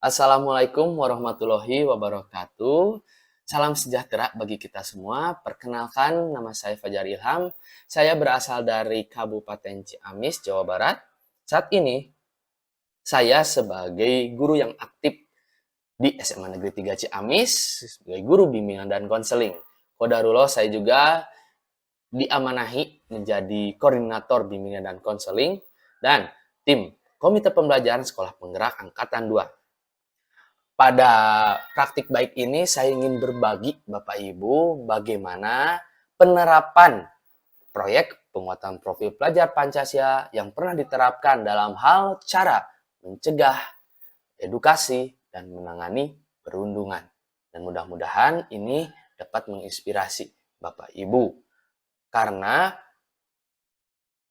Assalamualaikum warahmatullahi wabarakatuh. Salam sejahtera bagi kita semua. Perkenalkan, nama saya Fajar Ilham. Saya berasal dari Kabupaten Ciamis, Jawa Barat. Saat ini, saya sebagai guru yang aktif di SMA Negeri 3 Ciamis, sebagai guru bimbingan dan konseling. Qadarullah, saya juga diamanahi menjadi koordinator bimbingan dan konseling dan tim Komite Pembelajaran Sekolah Penggerak Angkatan 2. Pada praktik baik ini saya ingin berbagi Bapak Ibu bagaimana penerapan proyek penguatan profil pelajar Pancasila yang pernah diterapkan dalam hal cara mencegah, edukasi, dan menangani perundungan. Dan mudah-mudahan ini dapat menginspirasi Bapak Ibu. Karena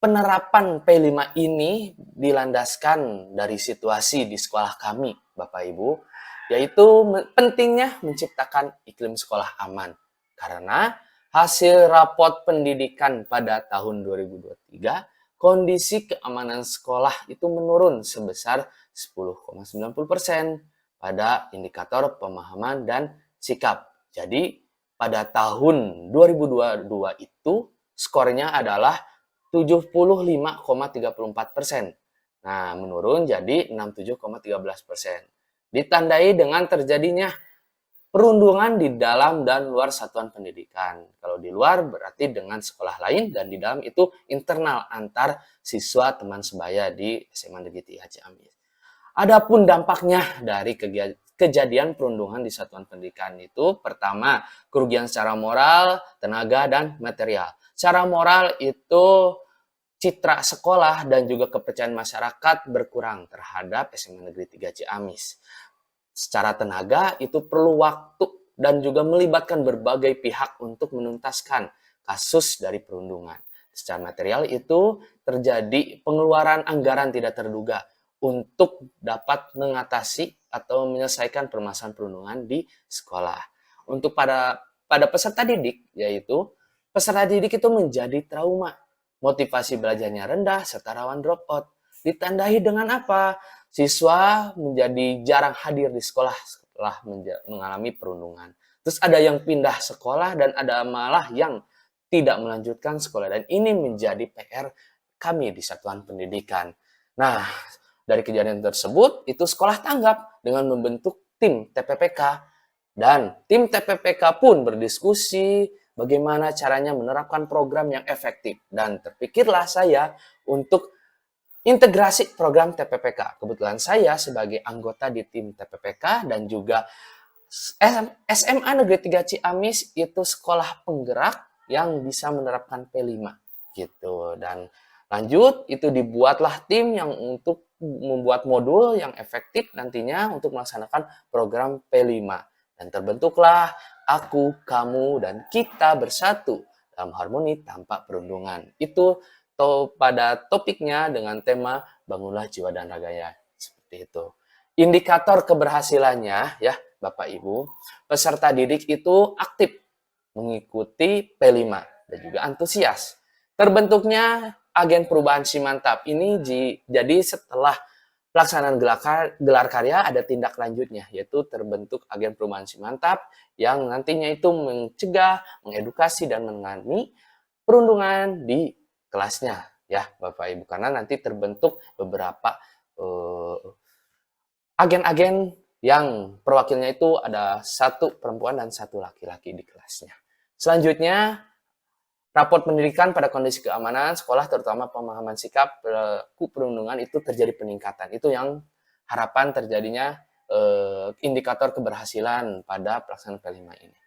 penerapan P5 ini dilandaskan dari situasi di sekolah kami, Bapak Ibu, yaitu pentingnya menciptakan iklim sekolah aman. Karena hasil raport pendidikan pada tahun 2023, kondisi keamanan sekolah itu menurun sebesar 10,90% pada indikator pemahaman dan sikap. Jadi pada tahun 2022 itu skornya adalah 75,34%. Nah, menurun jadi 67,13%. Ditandai dengan terjadinya perundungan di dalam dan luar satuan pendidikan. Kalau di luar berarti dengan sekolah lain, dan di dalam itu internal antar siswa teman sebaya di SMA Negeri 3 Ciamis. Adapun dampaknya dari kejadian perundungan di satuan pendidikan itu, pertama, kerugian secara moral, tenaga, dan material. Secara moral itu citra sekolah dan juga kepercayaan masyarakat berkurang terhadap SMA Negeri 3 Ciamis. Secara tenaga itu perlu waktu dan juga melibatkan berbagai pihak untuk menuntaskan kasus dari perundungan. Secara material itu terjadi pengeluaran anggaran tidak terduga untuk dapat mengatasi atau menyelesaikan permasalahan perundungan di sekolah. Untuk pada peserta didik, yaitu peserta didik itu menjadi trauma, motivasi belajarnya rendah serta rawan drop out. Ditandai dengan apa? Siswa menjadi jarang hadir di sekolah setelah mengalami perundungan. Terus ada yang pindah sekolah dan ada malah yang tidak melanjutkan sekolah. Dan ini menjadi PR kami di satuan pendidikan. Nah, dari kejadian tersebut, itu sekolah tanggap dengan membentuk tim TPPK. Dan tim TPPK pun berdiskusi bagaimana caranya menerapkan program yang efektif. Dan terpikirlah saya untuk integrasi program TPPK. Kebetulan saya sebagai anggota di tim TPPK dan juga SMA Negeri 3 Ciamis itu sekolah penggerak yang bisa menerapkan P5 gitu. Dan lanjut itu dibuatlah tim yang untuk membuat modul yang efektif nantinya untuk melaksanakan program P5. Dan terbentuklah aku, kamu, dan kita bersatu dalam harmoni tanpa perundungan. Itu pada topiknya dengan tema bangunlah jiwa dan raganya, seperti itu. Indikator keberhasilannya ya Bapak Ibu, peserta didik itu aktif mengikuti P5 dan juga antusias. Terbentuknya agen perubahan Simantap ini jadi setelah pelaksanaan gelar karya ada tindak lanjutnya, yaitu terbentuk agen perubahan Simantap yang nantinya itu mencegah, mengedukasi, dan menangani perundungan di kelasnya ya Bapak Ibu, karena nanti terbentuk beberapa agen-agen yang perwakilnya itu ada satu perempuan dan satu laki-laki di kelasnya. Selanjutnya, raport pendidikan pada kondisi keamanan sekolah, terutama pemahaman sikap pelaku perundungan itu terjadi peningkatan. Itu yang harapan terjadinya indikator keberhasilan pada pelaksanaan P5 ini.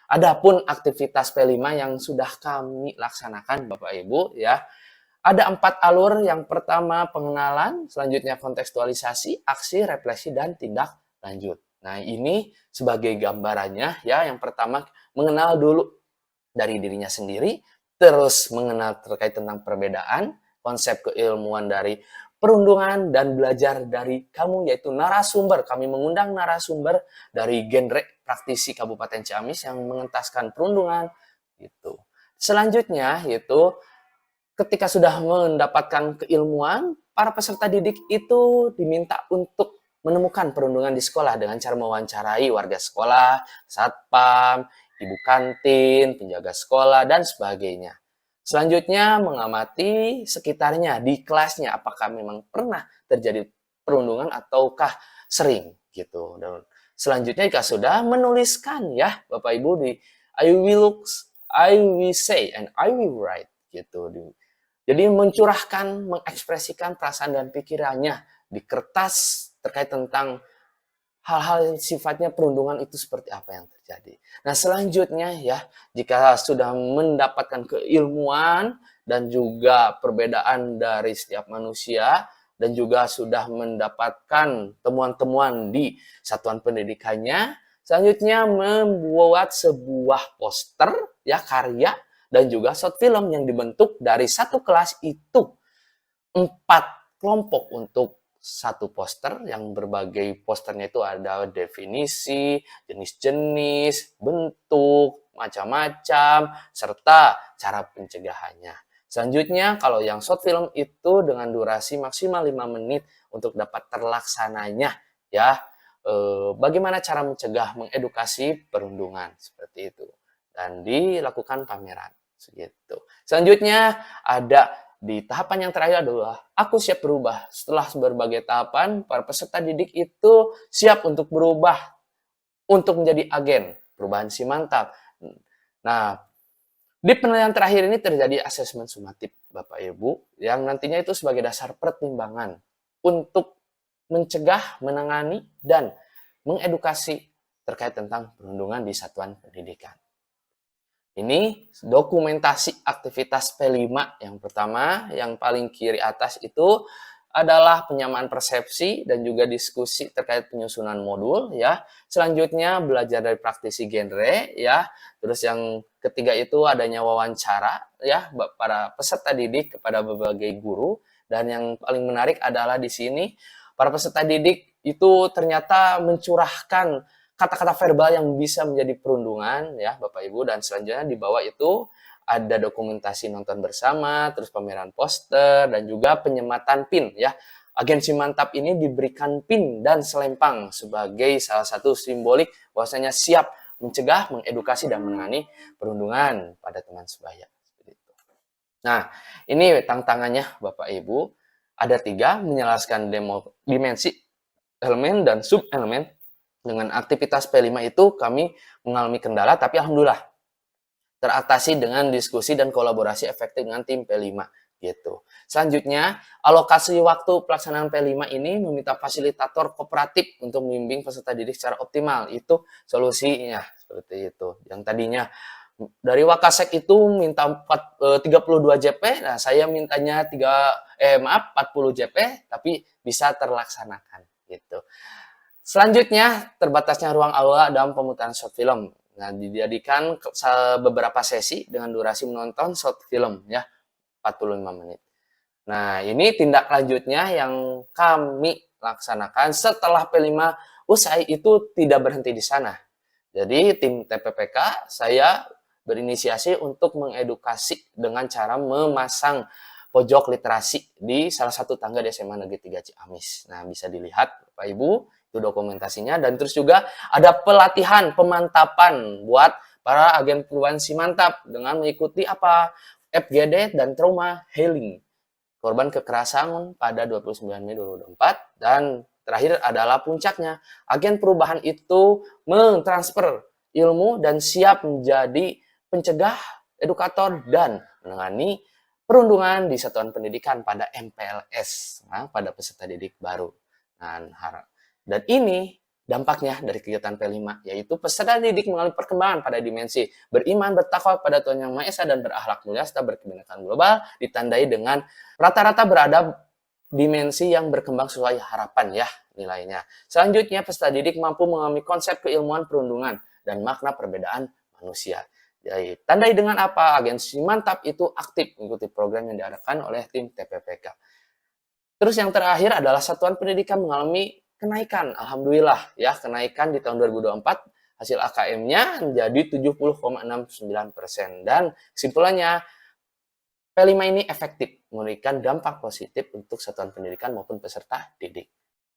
Adapun aktivitas P5 yang sudah kami laksanakan Bapak Ibu ya, ada 4 alur. Yang pertama pengenalan, selanjutnya kontekstualisasi, aksi, refleksi, dan tindak lanjut. Nah ini sebagai gambarannya ya, yang pertama mengenal dulu dari dirinya sendiri, terus mengenal terkait tentang perbedaan, konsep keilmuan dari perundungan, dan belajar dari kamu, yaitu narasumber. Kami mengundang narasumber dari genre praktisi Kabupaten Ciamis yang mengentaskan perundungan gitu. Selanjutnya yaitu ketika sudah mendapatkan keilmuan, para peserta didik itu diminta untuk menemukan perundungan di sekolah dengan cara mewawancarai warga sekolah, satpam, ibu kantin, penjaga sekolah, dan sebagainya. Selanjutnya, mengamati sekitarnya di kelasnya, apakah memang pernah terjadi perundungan ataukah sering gitu. Dan selanjutnya jika sudah, menuliskan ya Bapak Ibu di I will look, I will say, and I will write gitu. Jadi mencurahkan, mengekspresikan perasaan dan pikirannya di kertas terkait tentang hal-hal yang sifatnya perundungan itu seperti apa yang terjadi. Nah, selanjutnya ya, jika sudah mendapatkan keilmuan dan juga perbedaan dari setiap manusia dan juga sudah mendapatkan temuan-temuan di satuan pendidikannya, selanjutnya membuat sebuah poster ya karya dan juga short film yang dibentuk dari satu kelas itu 4 kelompok untuk satu poster yang berbagai posternya itu ada definisi, jenis-jenis, bentuk, macam-macam, serta cara pencegahannya. Selanjutnya, kalau yang short film itu dengan durasi maksimal 5 menit untuk dapat terlaksananya, ya, bagaimana cara mencegah, mengedukasi perundungan, seperti itu. Dan dilakukan pameran, segitu. Selanjutnya, ada di tahapan yang terakhir adalah aku siap berubah. Setelah berbagai tahapan, para peserta didik itu siap untuk berubah, untuk menjadi agen perubahan si mantap. Nah, di penilaian terakhir ini terjadi asesmen sumatif Bapak Ibu, yang nantinya itu sebagai dasar pertimbangan untuk mencegah, menangani, dan mengedukasi terkait tentang perundungan di satuan pendidikan. Ini dokumentasi aktivitas P5 yang pertama, yang paling kiri atas itu adalah penyamaan persepsi dan juga diskusi terkait penyusunan modul ya. Selanjutnya belajar dari praktisi genre ya. Terus yang ketiga itu adanya wawancara ya para peserta didik kepada berbagai guru, dan yang paling menarik adalah di sini para peserta didik itu ternyata mencurahkan kata-kata verbal yang bisa menjadi perundungan ya Bapak Ibu, dan selanjutnya di bawah itu ada dokumentasi nonton bersama, terus pameran poster dan juga penyematan pin ya. Agensi mantap ini diberikan pin dan selempang sebagai salah satu simbolik bahwasanya siap mencegah, mengedukasi dan menangani perundungan pada teman sebaya. Nah, ini tantangannya Bapak Ibu. Ada 3, menjelaskan dimensi elemen dan sub elemen. Dengan aktivitas P5 itu kami mengalami kendala, tapi alhamdulillah teratasi dengan diskusi dan kolaborasi efektif dengan tim P5 gitu. Selanjutnya, alokasi waktu pelaksanaan P5 ini meminta fasilitator kooperatif untuk membimbing peserta didik secara optimal. Itu solusinya seperti itu. Yang tadinya dari Wakasek itu minta 32 JP, nah saya mintanya 40 JP, tapi bisa terlaksanakan gitu. Selanjutnya, terbatasnya ruang aula dalam pemutaran short film. Nah, dijadikan beberapa sesi dengan durasi menonton short film ya, 45 menit. Nah, ini tindak lanjutnya yang kami laksanakan setelah P5 usai itu tidak berhenti di sana. Jadi, tim TPPK saya berinisiasi untuk mengedukasi dengan cara memasang pojok literasi di salah satu tangga di SMA Negeri 3 Ciamis. Nah, bisa dilihat Bapak Ibu, itu dokumentasinya, dan terus juga ada pelatihan pemantapan buat para agen perubahan si mantap dengan mengikuti apa FGD dan trauma healing korban kekerasan pada 29 Mei 2024, dan terakhir adalah puncaknya agen perubahan itu mentransfer ilmu dan siap menjadi pencegah, edukator, dan menangani perundungan di satuan pendidikan pada MPLS, pada peserta didik baru. Dan ini dampaknya dari kegiatan P5, yaitu peserta didik mengalami perkembangan pada dimensi beriman, bertakwa pada Tuhan Yang Maha Esa, dan berakhlak mulia serta berkebinekaan global, ditandai dengan rata-rata berada dimensi yang berkembang sesuai harapan ya nilainya. Selanjutnya, peserta didik mampu mengalami konsep keilmuan perundungan dan makna perbedaan manusia. Jadi, tandai dengan apa? Agensi mantap itu aktif mengikuti program yang diadakan oleh tim TPPK. Terus yang terakhir adalah satuan pendidikan mengalami kenaikan, alhamdulillah ya, kenaikan di tahun 2024 hasil AKM-nya menjadi 70,69%, dan kesimpulannya P5 ini efektif memberikan dampak positif untuk satuan pendidikan maupun peserta didik.